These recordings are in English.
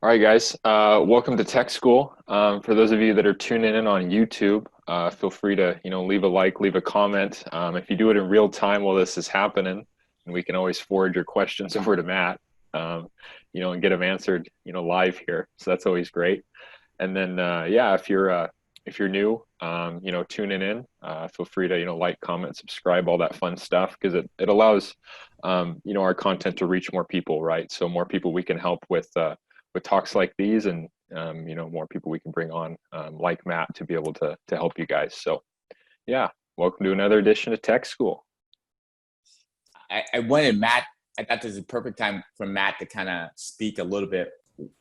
All right, guys. Welcome to Tech School. For those of you that are tuning in on YouTube, feel free to leave a like, leave a comment. If you do it in real time while this is happening, and we can always forward your questions over to Matt, and get them answered live here. So that's always great. And then yeah, if you're new, tuning in, feel free to like, comment, subscribe, all that fun stuff because it allows our content to reach more people, right? So more people we can help with talks like these, and more people we can bring on like Matt to be able to help you guys. So yeah, welcome to another edition of Tech School. I wanted Matt. I thought this is a perfect time for Matt to kind of speak a little bit.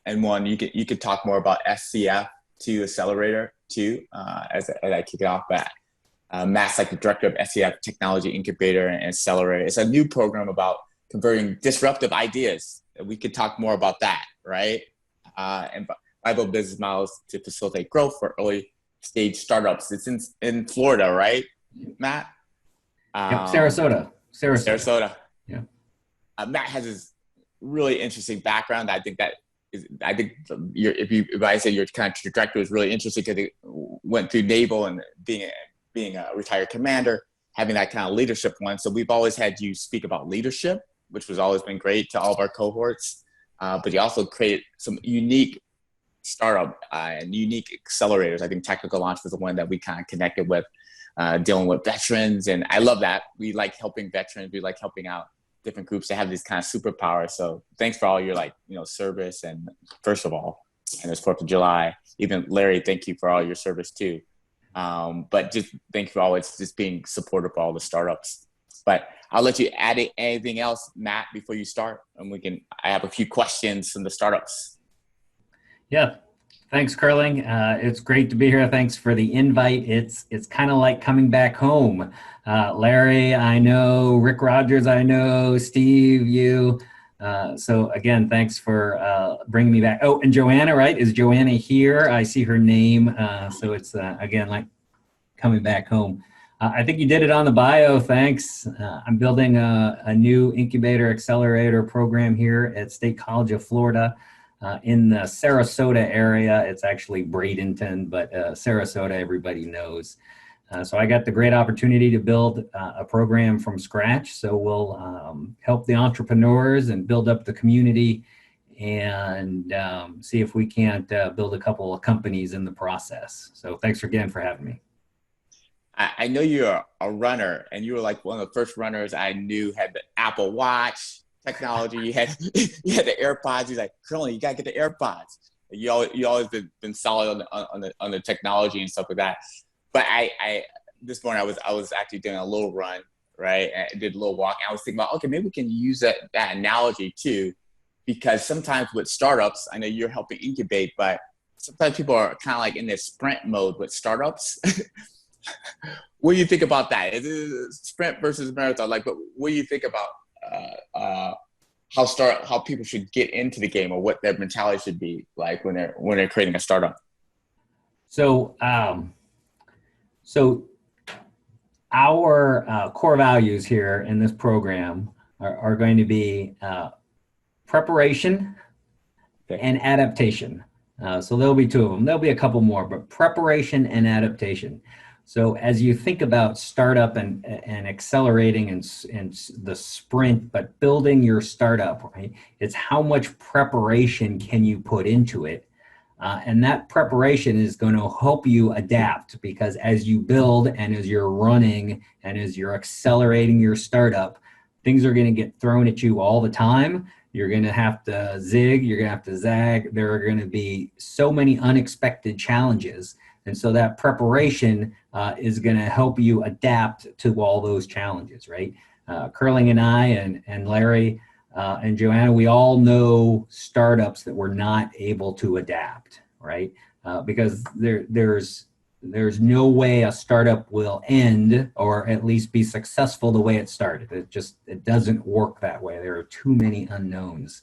And one, you could talk more about SCF to Accelerator too, as I kick it off. But Matt's like the director of SCF Technology Incubator and Accelerator. It's a new program about converting disruptive ideas. We could talk more about that, right? And Bible business models to facilitate growth for early stage startups. It's in Florida, right, Matt? Yep, Sarasota. Sarasota. Yeah. Matt has this really interesting background. I think if I say your kind of trajectory is really interesting because it went through naval and being a retired commander, having that kind of leadership one. So we've always had you speak about leadership, which has always been great to all of our cohorts. But you also created some unique startup and unique accelerators. I think Technical Launch was the one that we kind of connected with, dealing with veterans. And I love that. We like helping veterans. We like helping out different groups that have these kind of superpowers. So thanks for all your service. And first of all, and it's 4th of July, even Larry, thank you for all your service too. But just thank you for always just being supportive of all the startups. But I'll let you add anything else, Matt, before you start. And I have a few questions from the startups. Yeah. Thanks, Curling. It's great to be here. Thanks for the invite. It's kind of like coming back home. Larry, I know. Rick Rogers, I know. Steve, you. So again, thanks for bringing me back. Oh, and Joanna, right? Is Joanna here? I see her name. So it's, again, like coming back home. I think you did it on the bio. Thanks. I'm building a new incubator accelerator program here at State College of Florida. In the Sarasota area. It's actually Bradenton, but Sarasota, everybody knows. So I got the great opportunity to build a program from scratch. So we'll help the entrepreneurs and build up the community and see if we can't build a couple of companies in the process. So thanks again for having me. I know you're a runner, and you were like one of the first runners I knew had the Apple Watch technology. You had the AirPods. He's like, Curly, you gotta get the AirPods. You always been solid on the technology and stuff like that. But I this morning I was actually doing a little run, right? And I did a little walk. And I was thinking about, okay, maybe we can use that analogy too, because sometimes with startups, I know you're helping incubate, but sometimes people are kind of like in this sprint mode with startups. What do you think about that? Is it sprint versus marathon? But what do you think about how people should get into the game, or what their mentality should be like when they're creating a startup? So our core values here in this program are going to be preparation and adaptation. So there'll be two of them. There'll be a couple more, but preparation and adaptation. So as you think about startup and accelerating and the sprint, but building your startup, right? It's how much preparation can you put into it? And that preparation is going to help you adapt, because as you build and as you're running and as you're accelerating your startup, things are going to get thrown at you all the time. You're going to have to zig, you're going to have to zag. There are going to be so many unexpected challenges. And so that preparation is going to help you adapt to all those challenges, right? Curling and I and Larry and Joanna, we all know startups that were not able to adapt, right? Because there's no way a startup will end or at least be successful the way it started. It doesn't work that way. There are too many unknowns.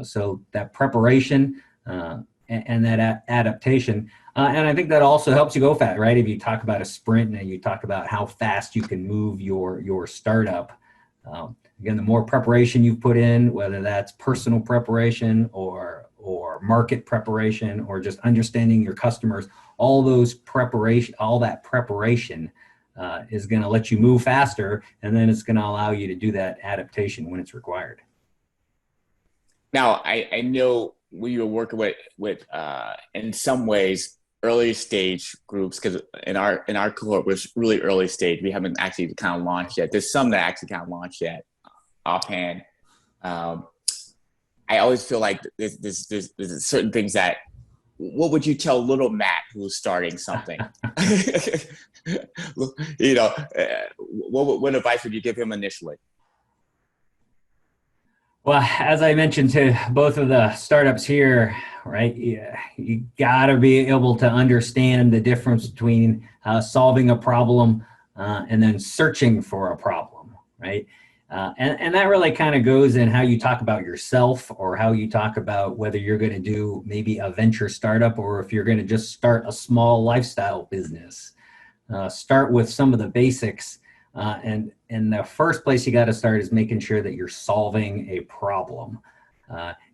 So that preparation and that adaptation. And I think that also helps you go fast, right? If you talk about a sprint and you talk about how fast you can move your startup, again, the more preparation you put in, whether that's personal preparation or or market preparation, or just understanding your customers, all that preparation is going to let you move faster, and then it's going to allow you to do that adaptation when it's required. Now, I know we were working with in some ways early stage groups, because in our cohort was really early stage. We haven't actually kind of launched yet. There's some that actually kind of launched yet offhand. I always feel like there's certain things that, what would you tell little Matt who's starting something? You know, what advice would you give him initially? Well, as I mentioned to both of the startups here, right, you got to be able to understand the difference between solving a problem and then searching for a problem, right? And that really kind of goes in how you talk about yourself, or how you talk about whether you're going to do maybe a venture startup, or if you're going to just start a small lifestyle business. Start with some of the basics. And the first place you got to start is making sure that you're solving a problem.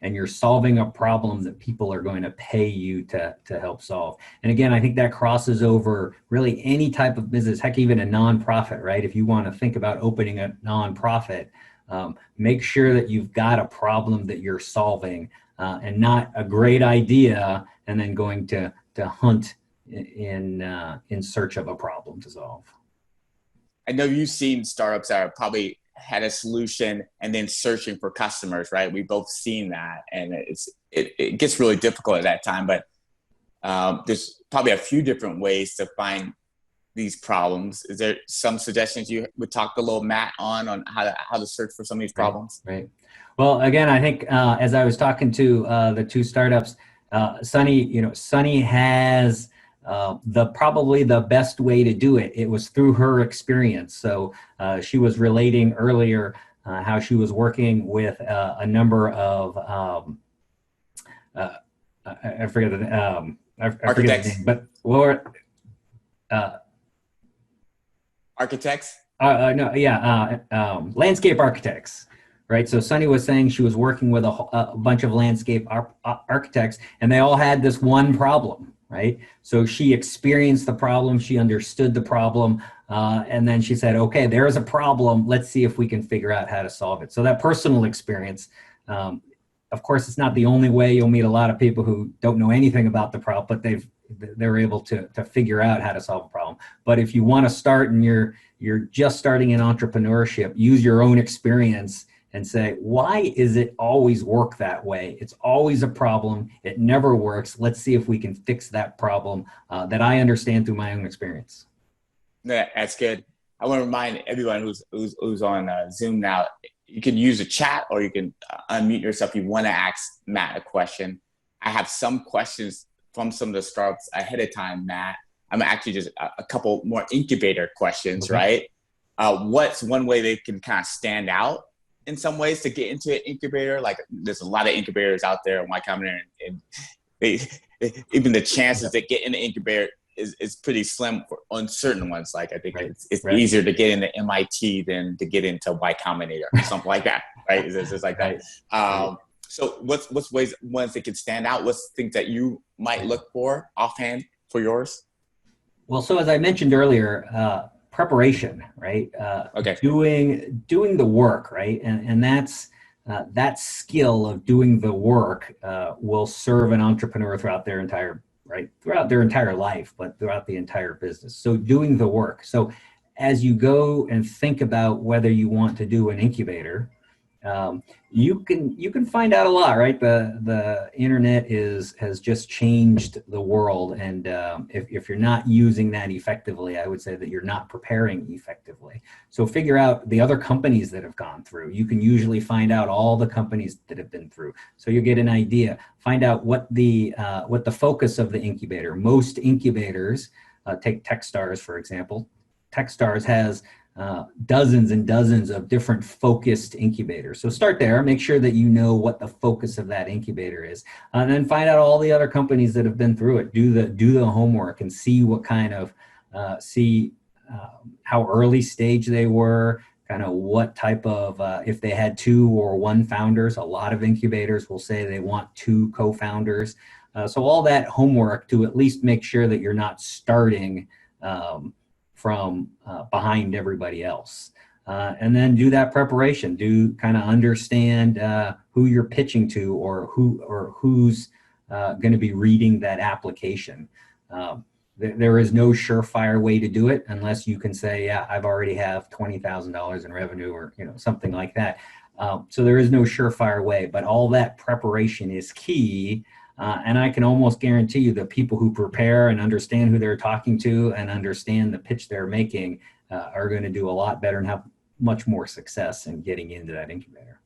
And you're solving a problem that people are going to pay you to help solve. And again, I think that crosses over really any type of business, heck, even a nonprofit, right? If you want to think about opening a nonprofit, make sure that you've got a problem that you're solving, and not a great idea and then going to hunt in search of a problem to solve. I know you've seen startups that are probably had a solution and then searching for customers, right? We've both seen that, and it gets really difficult at that time. But there's probably a few different ways to find these problems. Is there some suggestions you would talk a little Matt on how to search for some of these problems? Right. Well, again, I think as I was talking to the two startups, Sunny has probably the best way to do it. It was through her experience. So she was relating earlier how she was working with a number of I forget the I forget the name, but architects. Landscape architects. Right. So Sunny was saying she was working with a bunch of landscape architects, and they all had this one problem. Right. So she experienced the problem. She understood the problem. And then she said, OK, there is a problem. Let's see if we can figure out how to solve it. So that personal experience, of course, it's not the only way. You'll meet a lot of people who don't know anything about the problem, but they're able to figure out how to solve a problem. But if you want to start and you're just starting in entrepreneurship, use your own experience and say, why is it always work that way? It's always a problem. It never works. Let's see if we can fix that problem that I understand through my own experience. Yeah, that's good. I want to remind everyone who's on Zoom now, you can use a chat, or you can unmute yourself if you want to ask Matt a question. I have some questions from some of the startups ahead of time, Matt. I'm actually just a couple more incubator questions, okay. Right? What's one way they can kind of stand out in some ways to get into an incubator? Like, there's a lot of incubators out there in Y Combinator, and even the chances that get in the incubator is pretty slim on certain ones. Like, I think it's right. Easier to get into MIT than to get into Y Combinator or something like that, right? It's just like that. So what's ones that can stand out? What's things that you might look for offhand for yours? Well, so as I mentioned earlier, preparation, right? Okay. Doing the work, right? And that's that skill of doing the work will serve an entrepreneur throughout their entire life, but throughout the entire business. So doing the work. So as you go and think about whether you want to do an incubator, you can find out a lot, right? The internet has just changed the world, and if you're not using that effectively, I would say that you're not preparing effectively. So figure out the other companies that have gone through. You can usually find out all the companies that have been through, so you get an idea. Find out what the focus of the incubator. Most incubators, take Techstars for example. Techstars has dozens and dozens of different focused incubators. So start there, make sure that you know what the focus of that incubator is, and then find out all the other companies that have been through it. Do the homework and see what kind of, how early stage they were, kind of what type of, if they had 2 or 1 founders. A lot of incubators will say they want 2 co-founders. So all that homework to at least make sure that you're not starting from behind everybody else. And then do that preparation, do kind of understand who you're pitching to, or who's going to be reading that application. There is no surefire way to do it unless you can say, yeah, I've already have $20,000 in revenue, or something like that. So there is no surefire way, but all that preparation is key. And I can almost guarantee you that people who prepare and understand who they're talking to and understand the pitch they're making are going to do a lot better and have much more success in getting into that incubator.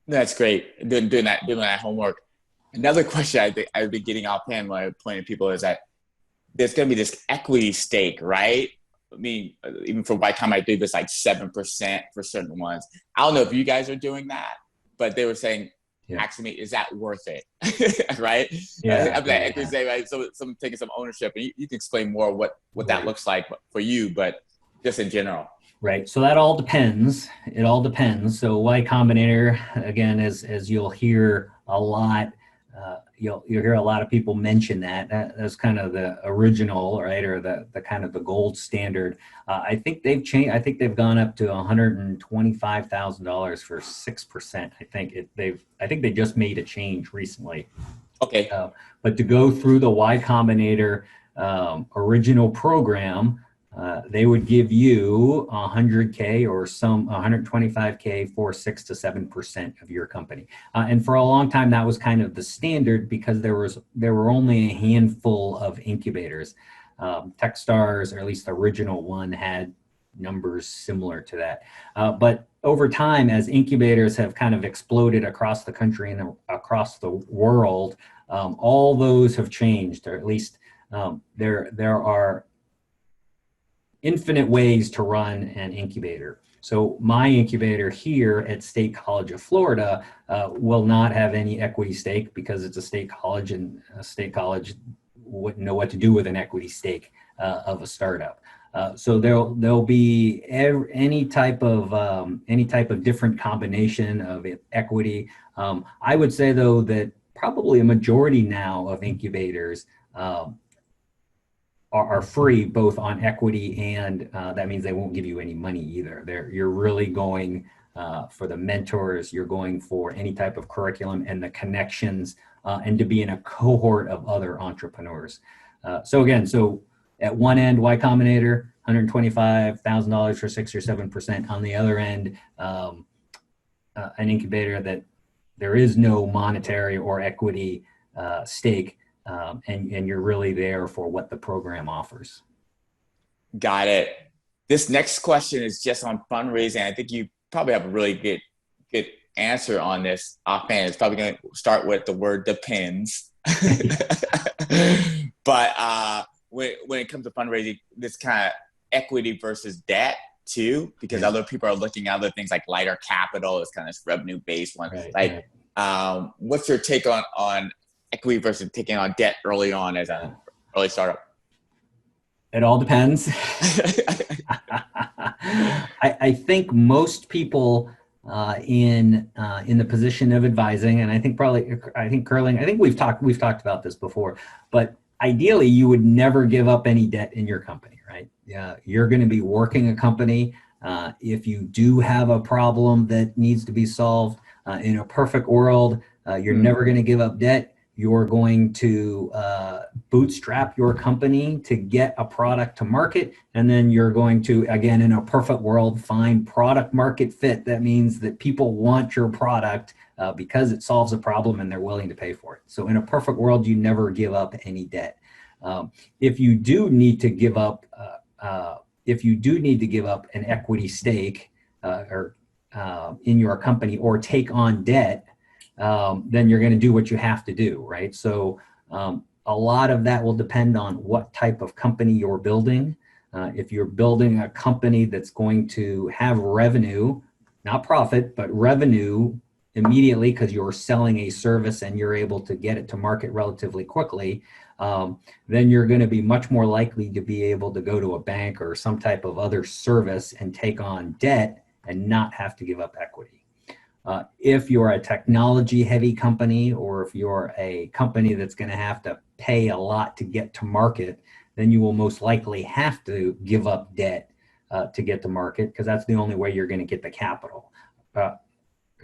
That's great. Doing that homework. Another question I think I've been getting offhand when I point at people is that there's going to be this equity stake, right? I mean, even for Y Combinator, it's like 7% for certain ones. I don't know if you guys are doing that, but they were saying, asking me, is that worth it? Right? Equity stake, right? So someone taking some ownership, and you can explain more what that looks like for you, but just in general. Right. So that all depends. It all depends. So Y Combinator, again, as you'll hear a lot, you'll hear a lot of people mention that's kind of the original, right, or the kind of the gold standard. I think they've changed. I think they've gone up to $125,000 for 6%. I think they just made a change recently. Okay. But to go through the Y Combinator original program, they would give you $100K or $125K for 6 to 7% of your company. And for a long time, that was kind of the standard because there were only a handful of incubators. Techstars, or at least the original one, had numbers similar to that. But over time, as incubators have kind of exploded across the country and across the world, all those have changed, or at least there are infinite ways to run an incubator. So my incubator here at State College of Florida will not have any equity stake because it's a state college, and a state college wouldn't know what to do with an equity stake of a startup. So there'll be any type of different combination of equity. I would say though that probably a majority now of incubators are free both on equity, and that means they won't give you any money either. You're really going for the mentors, you're going for any type of curriculum and the connections, and to be in a cohort of other entrepreneurs. So at one end, Y Combinator, $125,000 for 6 or 7%. On the other end, an incubator that there is no monetary or equity stake. And you're really there for what the program offers. Got it. This next question is just on fundraising. I think you probably have a really good answer on this offhand. It's probably going to start with the word depends. But when it comes to fundraising, this kind of equity versus debt too, because other people are looking at other things like lighter capital is kind of revenue-based one. Right, what's your take on equity versus taking on debt early on as an early startup? It all depends. I think most people in the position of advising, and I think Curling, I think we've talked about this before, but ideally you would never give up any debt in your company, right? You're going to be working a company. If you do have a problem that needs to be solved, in a perfect world, you're never going to give up debt. You're going to bootstrap your company to get a product to market. And then you're going to, again, in a perfect world, find product market fit. That means that people want your product because it solves a problem and they're willing to pay for it. So in a perfect world, you never give up any debt. If you do need to give up, an equity stake or in your company, or take on debt, then you're going to do what you have to do, right? So a lot of that will depend on what type of company you're building. If you're building a company that's going to have revenue, not profit, but revenue immediately because you're selling a service and you're able to get it to market relatively quickly, then you're going to be much more likely to be able to go to a bank or some type of other service and take on debt and not have to give up equity. If you're a technology heavy company, or if you're a company that's going to have to pay a lot to get to market, then you will most likely have to give up debt to get to market, because that's the only way you're going to get the capital. You're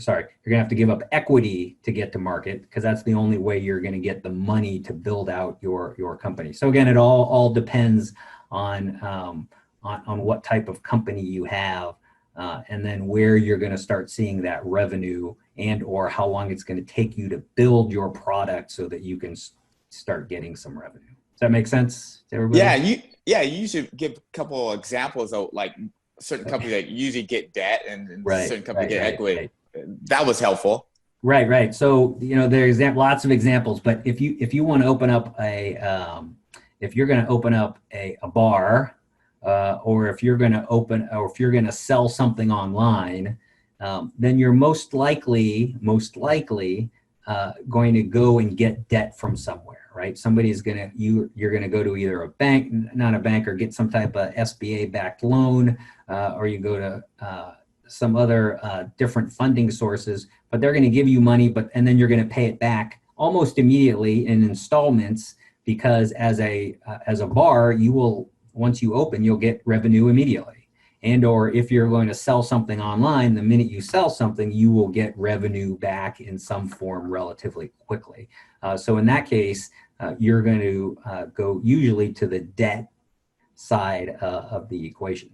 going to have to give up equity to get to market, because that's the only way you're going to get the money to build out your company. So again, it all depends on what type of company you have, and then where you're going to start seeing that revenue, and or how long it's going to take you to build your product so that you can start getting some revenue. Does that make sense to everybody? You usually give a couple of examples of like certain companies that usually get debt and certain companies get equity. Right. That was helpful. Right. So, there's lots of examples, but if you want to open up if you're going to open up a bar, or if you're going to sell something online, then you're most likely going to go and get debt from somewhere, right? You're going to go to either a bank, not a bank, or get some type of SBA backed loan, or you go to some other different funding sources, but they're going to give you money, and then you're going to pay it back almost immediately in installments, because as a bar, once you open, you'll get revenue immediately. And or if you're going to sell something online, the minute you sell something, you will get revenue back in some form relatively quickly. So in that case, you're going to go usually to the debt side of the equation.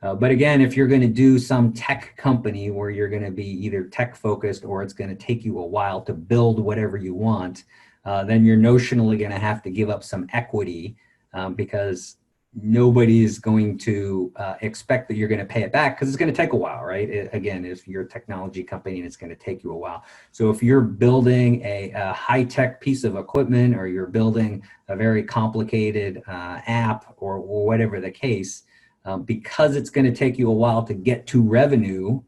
But again, if you're going to do some tech company where you're going to be either tech focused, or it's going to take you a while to build whatever you want, then you're notionally going to have to give up some equity, because nobody is going to expect that you're going to pay it back, because it's going to take a while, right? Again, if you're a technology company and it's going to take you a while. So if you're building a high-tech piece of equipment, or you're building a very complicated app, or whatever the case, because it's going to take you a while to get to revenue,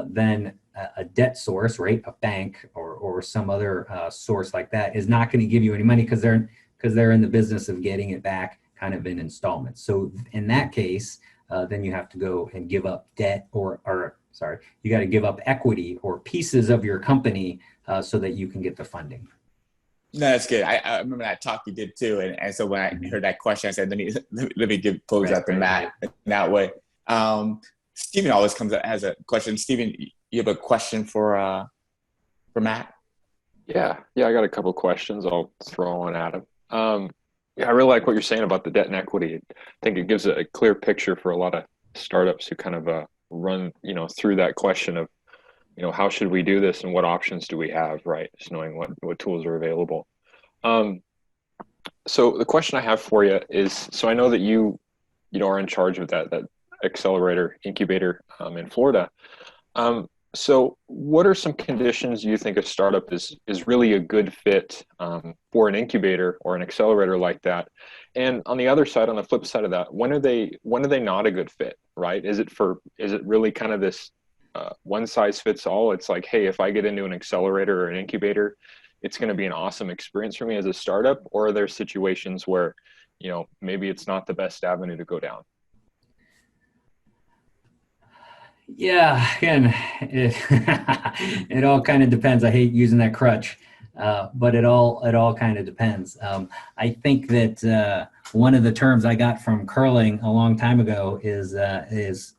then a debt source, right, a bank or some other source like that, is not going to give you any money, because they're in the business of getting it back kind of in installments. So in that case, then you have to go and give up debt, you got to give up equity or pieces of your company so that you can get the funding. No, that's good. I remember that talk you did too, and so when I heard that question, I said, let me pose that to Matt in that way. Stephen always has a question. Stephen, you have a question for Matt? Yeah, I got a couple of questions. I'll throw one at him. I really like what you're saying about the debt and equity. I think it gives a clear picture for a lot of startups who kind of run, through that question of, how should we do this and what options do we have, right? Just knowing what tools are available. So the question I have for you is, so I know that you are in charge of that accelerator incubator in Florida. So what are some conditions you think a startup is really a good fit for an incubator or an accelerator like that? And on the other side, on the flip side of that, when are they not a good fit, right? Is it really kind of this one size fits all? It's like, hey, if I get into an accelerator or an incubator, it's going to be an awesome experience for me as a startup? Or are there situations where, maybe it's not the best avenue to go down? Yeah, again, it all kind of depends. I hate using that crutch, but it all kind of depends. I think that one of the terms I got from curling a long time ago is the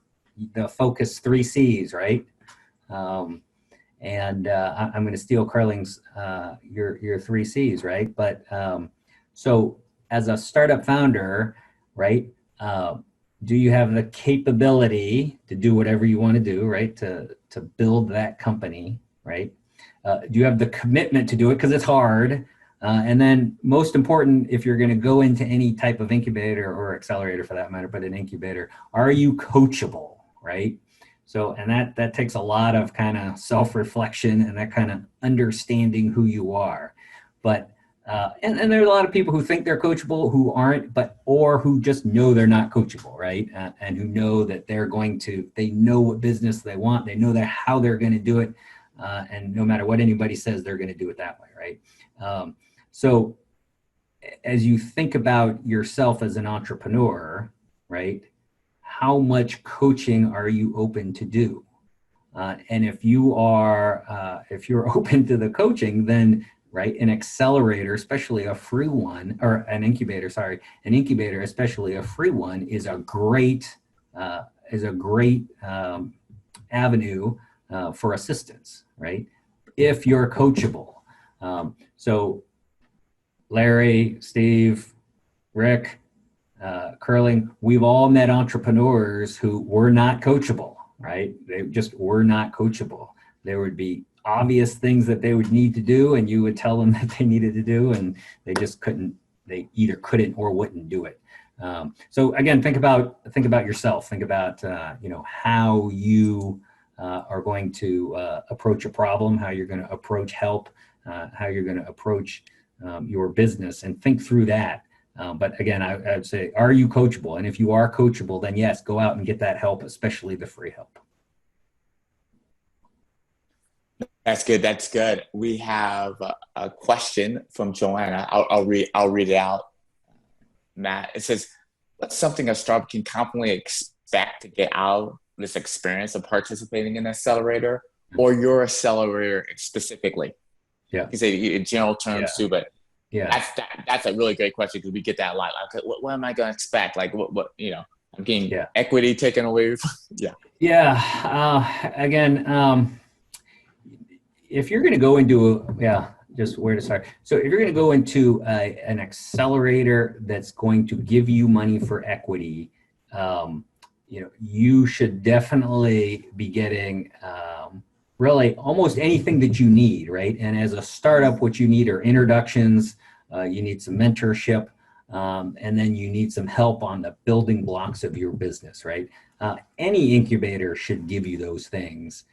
Fokcus 3 C's, right? And I'm going to steal curling's your 3 C's, right? But so as a startup founder, right? Do you have the capability to do whatever you want to do, right? To build that company, right? Do you have the commitment to do it? Because it's hard. And then most important, if you're going to go into any type of incubator or accelerator for that matter, but an incubator, are you coachable, right? So, and that takes a lot of kind of self-reflection and that kind of understanding who you are. But and there are a lot of people who think they're coachable who aren't, or who just know they're not coachable, right? And who know that they know what business they want, they know how they're going to do it, and no matter what anybody says, they're going to do it that way, right? So as you think about yourself as an entrepreneur, right? how much coaching are you open to do? And if you're open to the coaching, then right, an accelerator, especially a free one, or an incubator, especially a free one, is a great avenue for assistance, right? If you're coachable. So Larry, Steve, Rick, Curling, we've all met entrepreneurs who were not coachable, right? They just were not coachable. There would be obvious things that they would need to do, and you would tell them that they needed to do, and they just couldn't. They either couldn't or wouldn't do it. So again, think about yourself. Think about how you are going to approach a problem, how you're going to approach help, how you're going to approach your business, and think through that. But again, I would say, are you coachable? And if you are coachable, then yes, go out and get that help, especially the free help. That's good. That's good. We have a question from Joanna. I'll read it out. Matt, it says, what's something a startup can confidently expect to get out of this experience of participating in an accelerator, or your accelerator specifically? Yeah. You can say in general terms too, but yeah, that's a really great question, because we get that a lot. Like, okay, what am I going to expect? Like, what I'm getting equity taken away from. Again, if you're going to go into just where to start. So if you're going to go into an accelerator that's going to give you money for equity, you should definitely be getting really almost anything that you need, right? And as a startup, what you need are introductions, you need some mentorship, and then you need some help on the building blocks of your business, right? Any incubator should give you those things.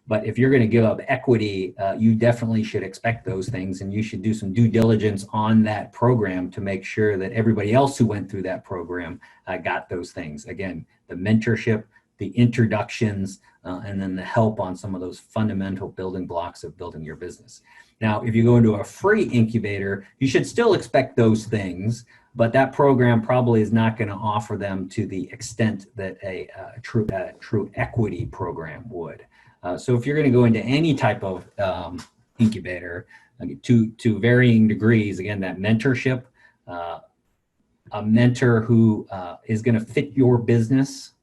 But if you're going to give up equity, you definitely should expect those things, and you should do some due diligence on that program to make sure that everybody else who went through that program got those things. Again, the mentorship, the introductions, and then the help on some of those fundamental building blocks of building your business. Now, if you go into a free incubator, you should still expect those things, but that program probably is not going to offer them to the extent that a true equity program would. So if you're going to go into any type of incubator, to varying degrees, again, that mentorship, a mentor who is going to fit your business,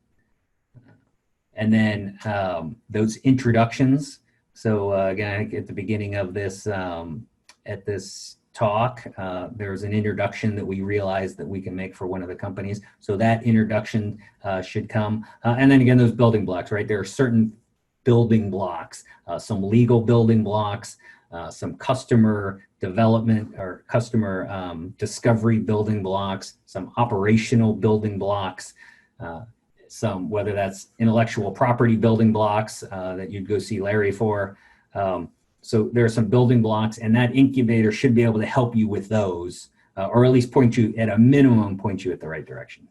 and then those introductions. So again, I think at the beginning of this, at this talk, there was an introduction that we realized that we can make for one of the companies. So that introduction should come. And then again, those building blocks, right? There are certain building blocks, some legal building blocks, some customer development or customer discovery building blocks, some operational building blocks, some, whether that's intellectual property building blocks that you'd go see Larry for. So there are some building blocks, and that incubator should be able to help you with those, or at least point you, at a minimum, point you at the right direction.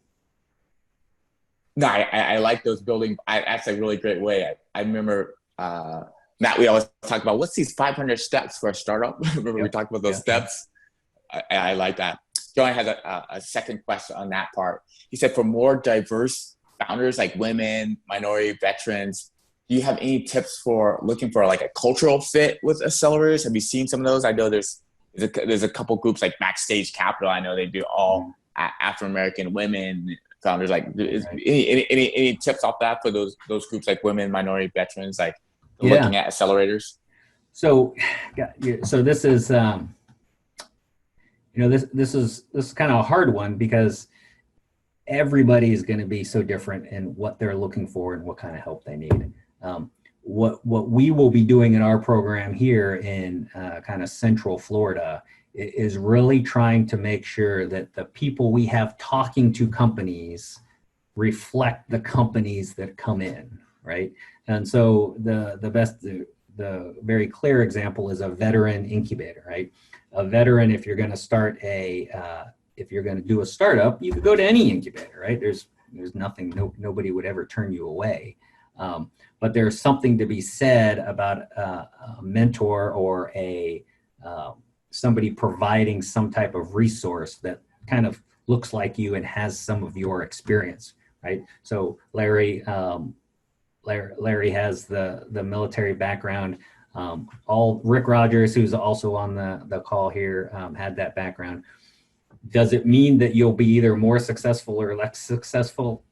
No, I like those building. That's a really great way. I remember, Matt, we always talk about what's these 500 steps for a startup. Remember we talked about those steps? I like that. Joanne has a second question on that part. He said, for more diverse founders like women, minority, veterans, do you have any tips for looking for like a cultural fit with accelerators? Have you seen some of those? I know there's a couple groups like Backstage Capital. I know they do all Afro-American women founders. Like, any tips off that for those groups like women, minority, veterans, like looking at accelerators? So this is this is kind of a hard one, because everybody is going to be so different in what they're looking for and what kind of help they need. What we will be doing in our program here in kind of Central Florida is really trying to make sure that the people we have talking to companies reflect the companies that come in, right? And so the very clear example is a veteran incubator, right? A veteran, if you're going to start if you're going to do a startup, you could go to any incubator, right? There's nothing, nobody would ever turn you away. But there's something to be said about a mentor or somebody providing some type of resource that kind of looks like you and has some of your experience, right? So Larry has the military background. All Rick Rogers, who's also on the call here, had that background. Does it mean that you'll be either more successful or less successful?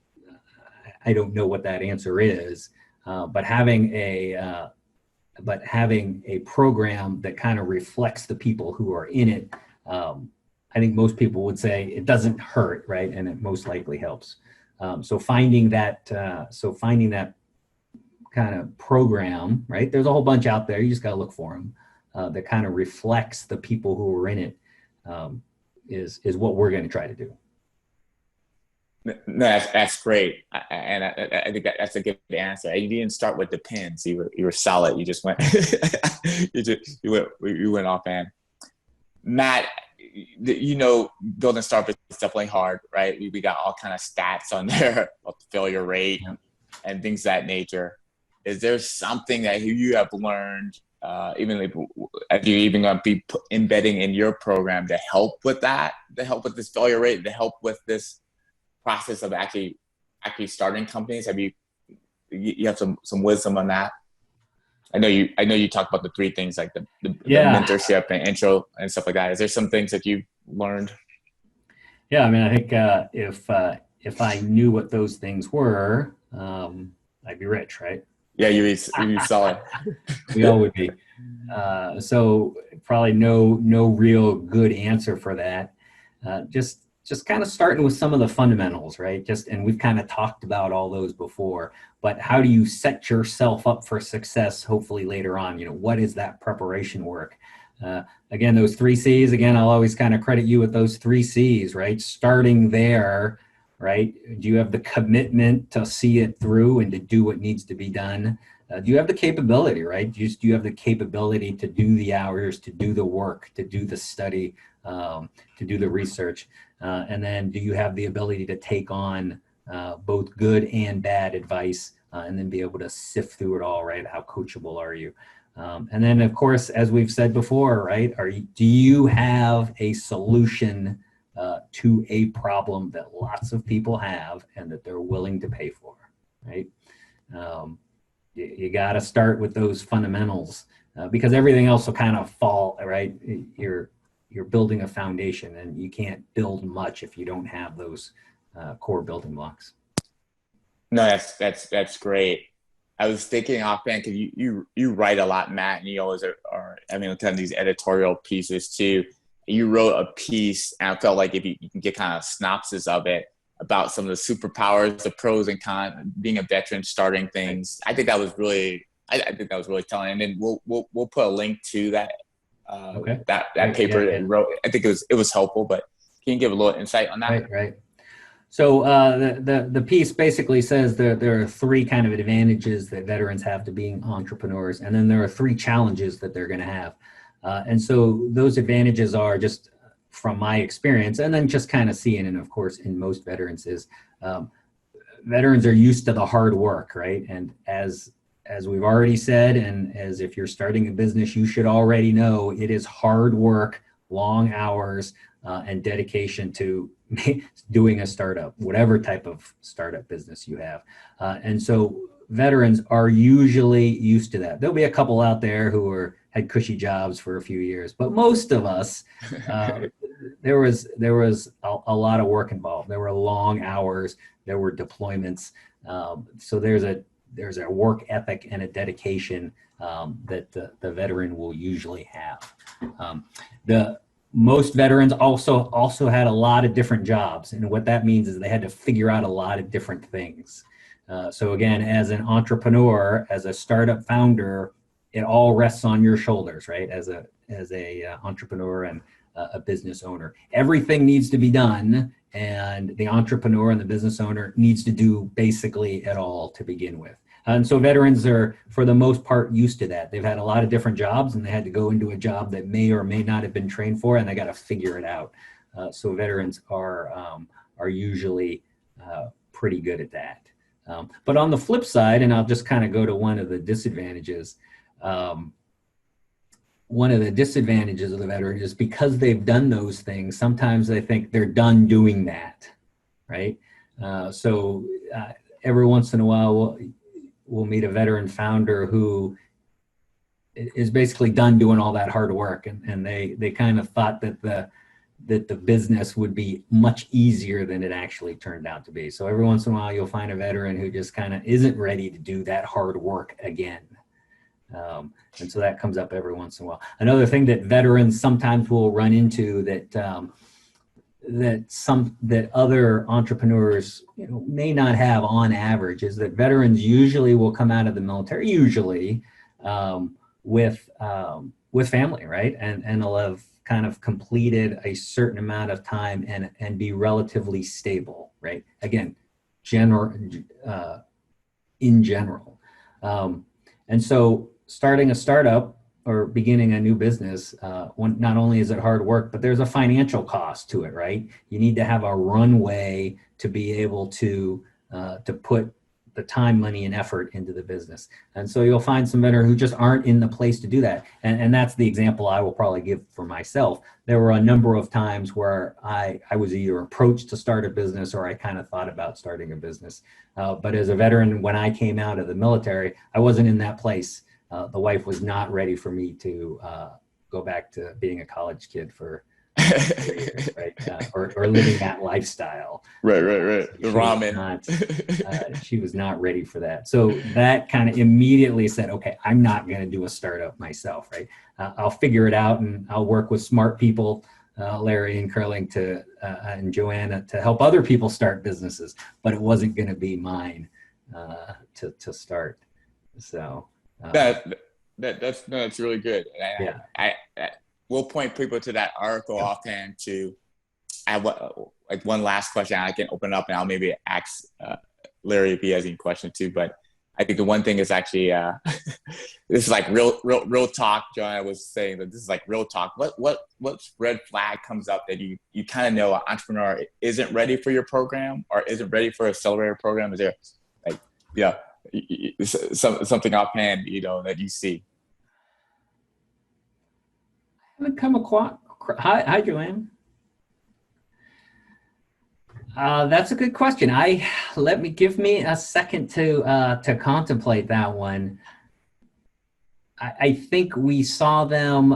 I don't know what that answer is, but having a program that kind of reflects the people who are in it, I think most people would say it doesn't hurt, right? And it most likely helps. So finding that kind of program, right? There's a whole bunch out there. You just got to look for them that kind of reflects the people who are in it. Is what we're going to try to do. No, that's great, and I think that's a good answer. You didn't start with depends. You were solid. You just went you went off. And Matt, building startups is definitely hard, right? We got all kind of stats on there about the failure rate and things of that nature. Is there something that you have learned, even if you're even going to be embedding in your program to help with that, to help with this failure rate, to help with this process of actually starting companies? Have you have some wisdom on that? I know you talked about the three things, like the mentorship and intro and stuff like that. Is there some things that you've learned? Yeah, I mean, I think if I knew what those things were, I'd be rich, right? Yeah, you saw it. We all would be. So probably no real good answer for that. Just kind of starting with some of the fundamentals, right? And we've kind of talked about all those before, but how do you set yourself up for success, hopefully later on? What is that preparation work? Again, those 3 C's, I'll always kind of credit you with those 3 C's, right? Starting there, right? Do you have the commitment to see it through and to do what needs to be done? Do you have the capability, right? Do you have the capability to do the hours, to do the work, to do the study, to do the research? And then do you have the ability to take on both good and bad advice and then be able to sift through it all, right? How coachable are you? And then, of course, as we've said before, right? Do you have a solution to a problem that lots of people have and that they're willing to pay for, right? You got to start with those fundamentals because everything else will kind of fall, right? You're building a foundation, and you can't build much if you don't have those core building blocks. No, that's great. I was thinking offhand because you write a lot, Matt, and you always are kind of these editorial pieces too. You wrote a piece, and I felt like if you can get kind of synopsis of it about some of the superpowers, the pros and cons, being a veteran, starting things. I think that was really telling. And then we'll put a link to that that paper that you wrote. I think it was helpful, but can you give a little insight on that? Right. So the piece basically says there are 3 kind of advantages that veterans have to being entrepreneurs, and then there are 3 challenges that they're going to have. And so those advantages are, just from my experience, and then just kind of seeing, and of course in most veterans, is veterans are used to the hard work, right? And as we've already said, and as if you're starting a business, you should already know, it is hard work, long hours, and dedication to doing a startup, whatever type of startup business you have. And so veterans are usually used to that. There'll be a couple out there who had cushy jobs for a few years, but most of us, there was a lot of work involved. There were long hours, there were deployments. So there's a work ethic and a dedication that the veteran will usually have. Most veterans also had a lot of different jobs, and what that means is they had to figure out a lot of different things. So again, as an entrepreneur, as a startup founder, it all rests on your shoulders, right? As a entrepreneur and a business owner, everything needs to be done, and the entrepreneur and the business owner needs to do basically it all to begin with. And so veterans are, for the most part, used to that. They've had a lot of different jobs, and they had to go into a job that may or may not have been trained for, and they got to figure it out. So veterans are usually pretty good at that. But on the flip side, and I'll just kind of go to one of the disadvantages. One of the disadvantages of the veteran is because they've done those things, sometimes they think they're done doing that, right? So every once in a while, we'll meet a veteran founder who is basically done doing all that hard work, and they kind of thought that the business would be much easier than it actually turned out to be. So every once in a while, you'll find a veteran who just kind of isn't ready to do that hard work again. And so that comes up every once in a while. Another thing that veterans sometimes will run into that other entrepreneurs may not have on average is that veterans usually will come out of the military with family, right? And they'll have kind of completed a certain amount of time and be relatively stable, right? Again, in general. And so starting a startup or beginning a new business, not only is it hard work, but there's a financial cost to it, right? You need to have a runway to be able to put the time, money, and effort into the business. And so you'll find some veterans who just aren't in the place to do that. And that's the example I will probably give for myself. There were a number of times where I was either approached to start a business or I kind of thought about starting a business. But as a veteran, when I came out of the military, I wasn't in that place. The wife was not ready for me to go back to being a college kid for 3 years, right? Or living that lifestyle. Right. The ramen. She was not ready for that. So that kind of immediately said, okay, I'm not going to do a startup myself, right? I'll figure it out and I'll work with smart people, Larry and Curling and Joanna to help other people start businesses, but it wasn't going to be mine to start. So that's really good. Yeah. I we'll point people to that article offhand to add like one last question. I can open up and I'll maybe ask Larry if he has any questions too. But I think the one thing is actually this is like real talk. John was saying that this is like real talk. What red flag comes up that you kind of know an entrepreneur isn't ready for your program or isn't ready for Accelerator program? Is there like something offhand that you see? I haven't come across. Hi, Joanne. That's a good question. Give me a second to contemplate that one. I think we saw them.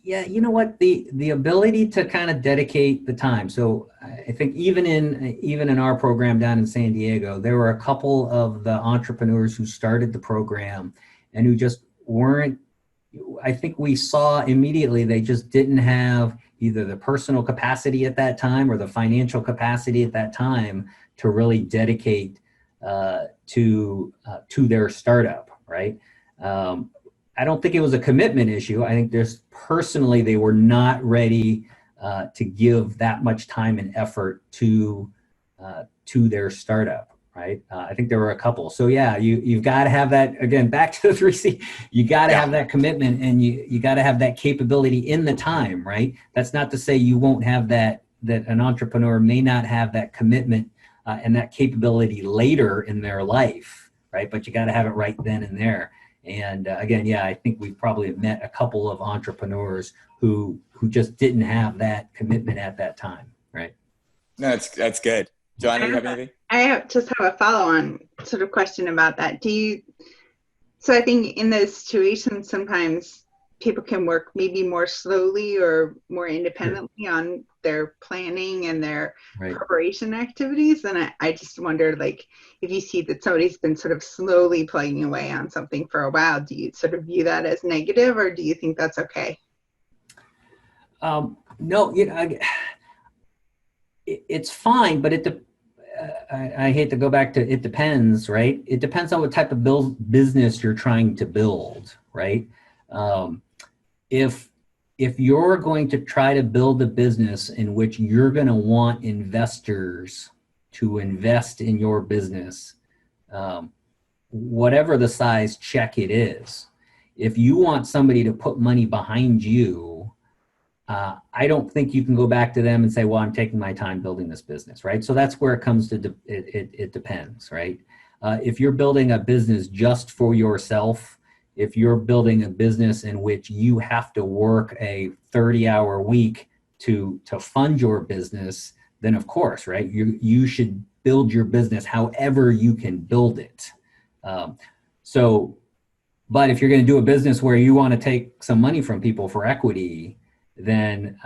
You know what? The ability to kind of dedicate the time. So I think even in our program down in San Diego, there were a couple of the entrepreneurs who started the program and who just weren't. I think we saw immediately they just didn't have either the personal capacity at that time or the financial capacity at that time to really dedicate to their startup, right? I don't think it was a commitment issue. I think personally they were not ready to give that much time and effort to their startup. Right. I think there were a couple. So yeah, you've got to have that, again, back to the 3C, you got to have that commitment and you got to have that capability in the time, right? That's not to say you won't have that an entrepreneur may not have that commitment and that capability later in their life, right? But you got to have it right then and there. And again, I think we've probably met a couple of entrepreneurs who just didn't have that commitment at that time, right? No, that's good. John, do you have anything? I just have a follow-on sort of question about that. So I think in those situations, sometimes people can work maybe more slowly or more independently on their planning and their preparation activities. And I just wonder, like, if you see that somebody's been sort of slowly plugging away on something for a while, do you sort of view that as negative or do you think that's okay? No, it's fine, but I hate to go back to it depends, right? It depends on what type of business you're trying to build, right? If you're going to try to build a business in which you're going to want investors to invest in your business, whatever the size check it is, if you want somebody to put money behind you, I don't think you can go back to them and say, well, I'm taking my time building this business, right? So that's where it comes to, it depends, right? If you're building a business just for yourself, if you're building a business in which you have to work a 30-hour week to fund your business, then of course, right, you should build your business however you can build it. So, but if you're going to do a business where you want to take some money from people for equity, then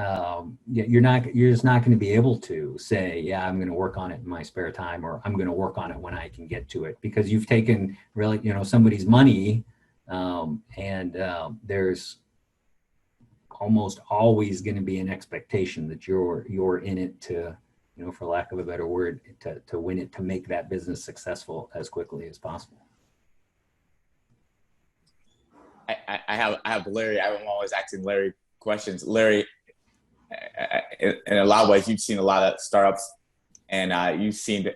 you're just not going to be able to say, yeah, I'm going to work on it in my spare time, or I'm going to work on it when I can get to it, because you've taken really, somebody's money, there's almost always going to be an expectation that you're in it to, for lack of a better word, to win it, to make that business successful as quickly as possible. I have Larry. I'm always asking Larry questions. Larry, in a lot of ways, you've seen a lot of startups, and have you seen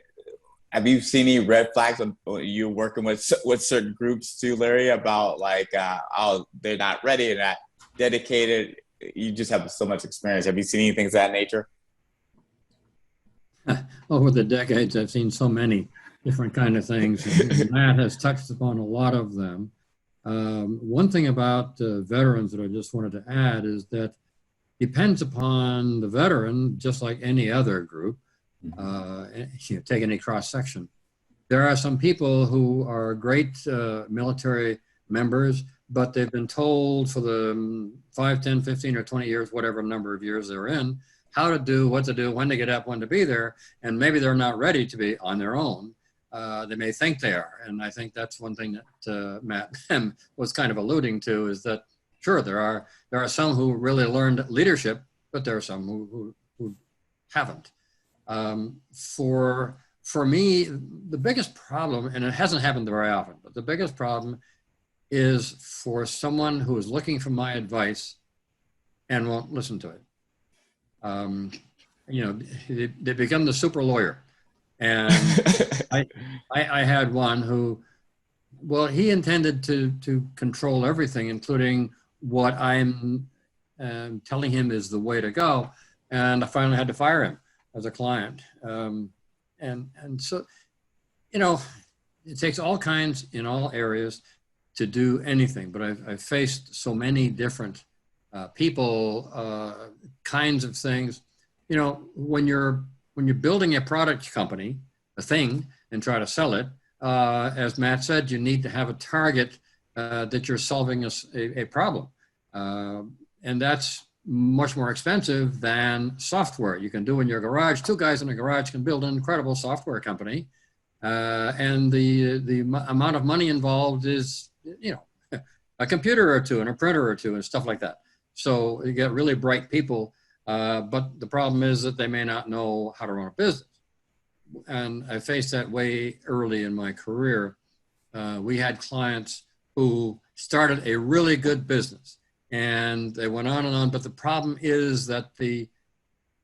any red flags when you're working with certain groups too, Larry, about like, oh, they're not ready and not dedicated? You just have so much experience. Have you seen anything of that nature? Over the decades, I've seen so many different kind of things. Matt has touched upon a lot of them. One thing about veterans that I just wanted to add is that depends upon the veteran, just like any other group, take any cross section. There are some people who are great military members, but they've been told for the 5, 10, 15, or 20 years, whatever number of years they're in, how to do, what to do, when to get up, when to be there, and maybe they're not ready to be on their own. They may think they are, and I think that's one thing that Matt was kind of alluding to, is that sure, there are some who really learned leadership, but there are some who haven't. For me, the biggest problem, and it hasn't happened very often, but the biggest problem is for someone who is looking for my advice and won't listen to it. They become the super lawyer. And I had one who, well, he intended to control everything, including what I'm telling him is the way to go. And I finally had to fire him as a client. And so, it takes all kinds in all areas to do anything, but I've faced so many different people, kinds of things. When you're building a product company, a thing, and try to sell it, as Matt said, you need to have a target that you're solving a problem. And that's much more expensive than software you can do in your garage. 2 guys in a garage can build an incredible software company. And the amount of money involved is, a computer or 2 and a printer or 2 and stuff like that. So you get really bright people, but the problem is that they may not know how to run a business. And I faced that way early in my career. We had clients who started a really good business and they went on, but the problem is that the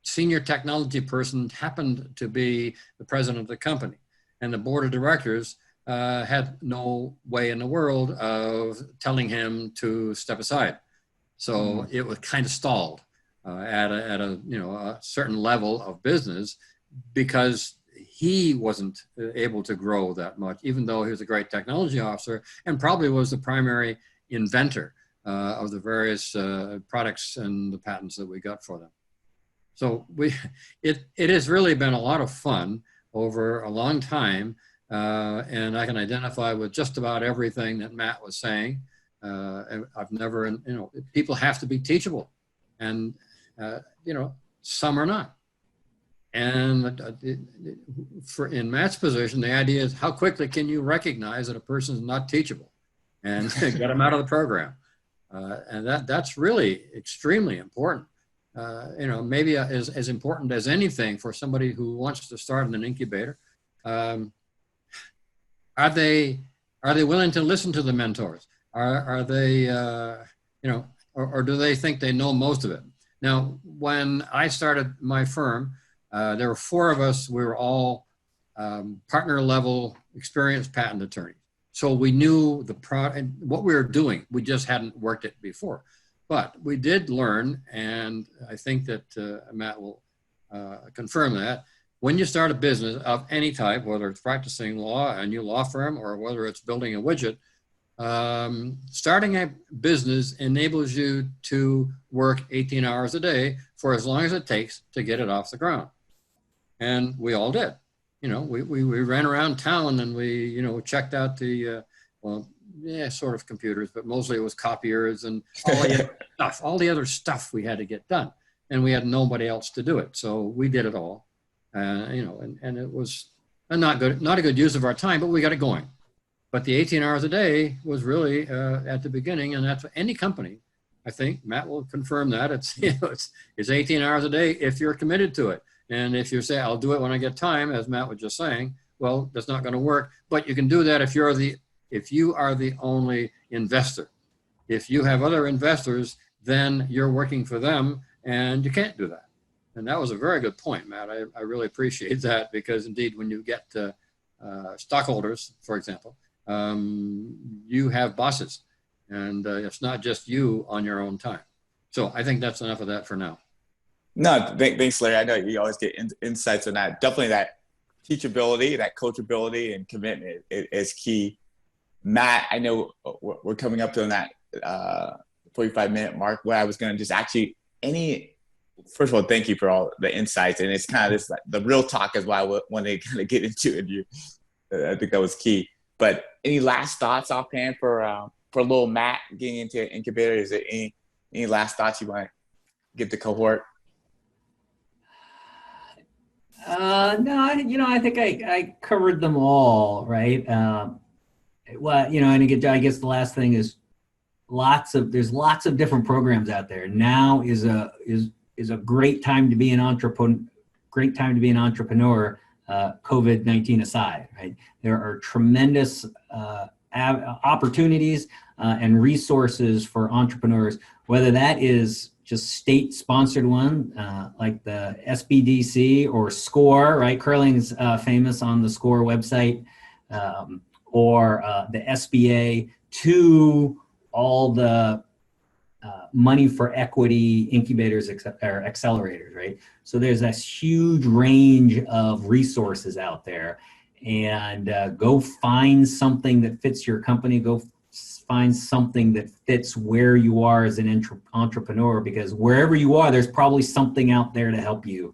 senior technology person happened to be the president of the company, and the board of directors had no way in the world of telling him to step aside. So it was kind of stalled at a certain level of business, because he wasn't able to grow that much, even though he was a great technology officer and probably was the primary inventor of the various products and the patents that we got for them. So it has really been a lot of fun over a long time, and I can identify with just about everything that Matt was saying. I've never, people have to be teachable, and some are not. And in Matt's position, the idea is how quickly can you recognize that a person is not teachable and get them out of the program. And that's really extremely important. Maybe as important as anything for somebody who wants to start in an incubator. Are they willing to listen to the mentors? Are they, or do they think they know most of it? Now, when I started my firm, there were 4 of us. We were all partner level experienced patent attorneys. So we knew the product, what we were doing. We just hadn't worked it before. But we did learn, and I think that Matt will confirm that, when you start a business of any type, whether it's practicing law, a new law firm, or whether it's building a widget, starting a business enables you to work 18 hours a day for as long as it takes to get it off the ground. And we all did. We ran around town and we, checked out the, sort of computers, but mostly it was copiers and all the other stuff we had to get done. And we had nobody else to do it. So we did it all, and it was not a good use of our time, but we got it going. But the 18 hours a day was really at the beginning, and that's any company. I think Matt will confirm that it's 18 hours a day if you're committed to it. And if you say, I'll do it when I get time, as Matt was just saying, well, that's not going to work. But you can do that if you are the only investor. If you have other investors, then you're working for them, and you can't do that. And that was a very good point, Matt. I really appreciate that, because indeed, when you get stockholders, for example, you have bosses, and it's not just you on your own time. So I think that's enough of that for now. No, thanks, Larry. I know you always get insights on that. Definitely that teachability, that coachability, and commitment is key. Matt, I know we're coming up to that 45-minute mark. What I was going to just actually first of all, thank you for all the insights, and it's kind of this the real talk is why I wanted to kind of get into it. I think that was key. But any last thoughts offhand for little Matt getting into Incubator? Is there any last thoughts you want to give the cohort? No, I think I covered them all, right? Well, and again, I guess the last thing is there's lots of different programs out there. Now is a great time to be an entrepreneur. Great time to be an entrepreneur. COVID-19 aside, right? There are tremendous opportunities and resources for entrepreneurs, whether that is just state-sponsored one, like the SBDC or SCORE, right? Curling's famous on the SCORE website, or the SBA, to all the money for equity incubators or accelerators, right? So there's this huge range of resources out there, and go find something that fits your company. Go find something that fits where you are as an entrepreneur, because wherever you are, there's probably something out there to help you.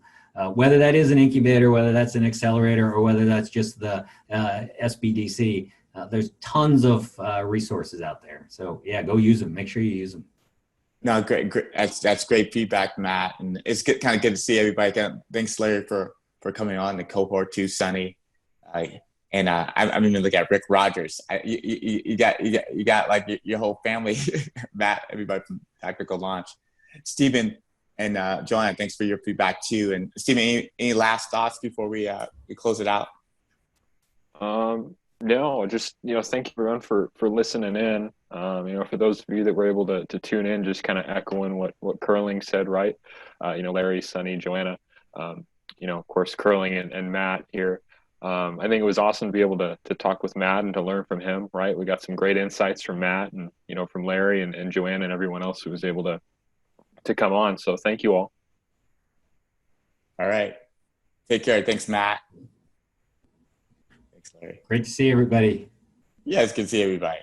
Whether that is an incubator, whether that's an accelerator, or whether that's just the SBDC, there's tons of resources out there. So yeah, go use them. Make sure you use them. No, great. That's great feedback, Matt. And it's kind of good to see everybody. Thanks, Larry, for coming on the cohort too, Sonny. I'm even looking at Rick Rogers. You got like your whole family, Matt, everybody from Tactical Launch. Stephen and Joanna, thanks for your feedback too. And Stephen, any last thoughts before we close it out? No, just, thank you everyone for listening in. For those of you that were able to tune in, just kind of echoing what Curling said, right? Larry, Sonny, Joanna, of course, Curling and Matt here. I think it was awesome to be able to talk with Matt and to learn from him, right? We got some great insights from Matt and, from Larry and Joanna and everyone else who was able to come on. So thank you all. All right. Take care. Thanks, Matt. Thanks, Larry. Great to see everybody. Yeah, it's good to see everybody.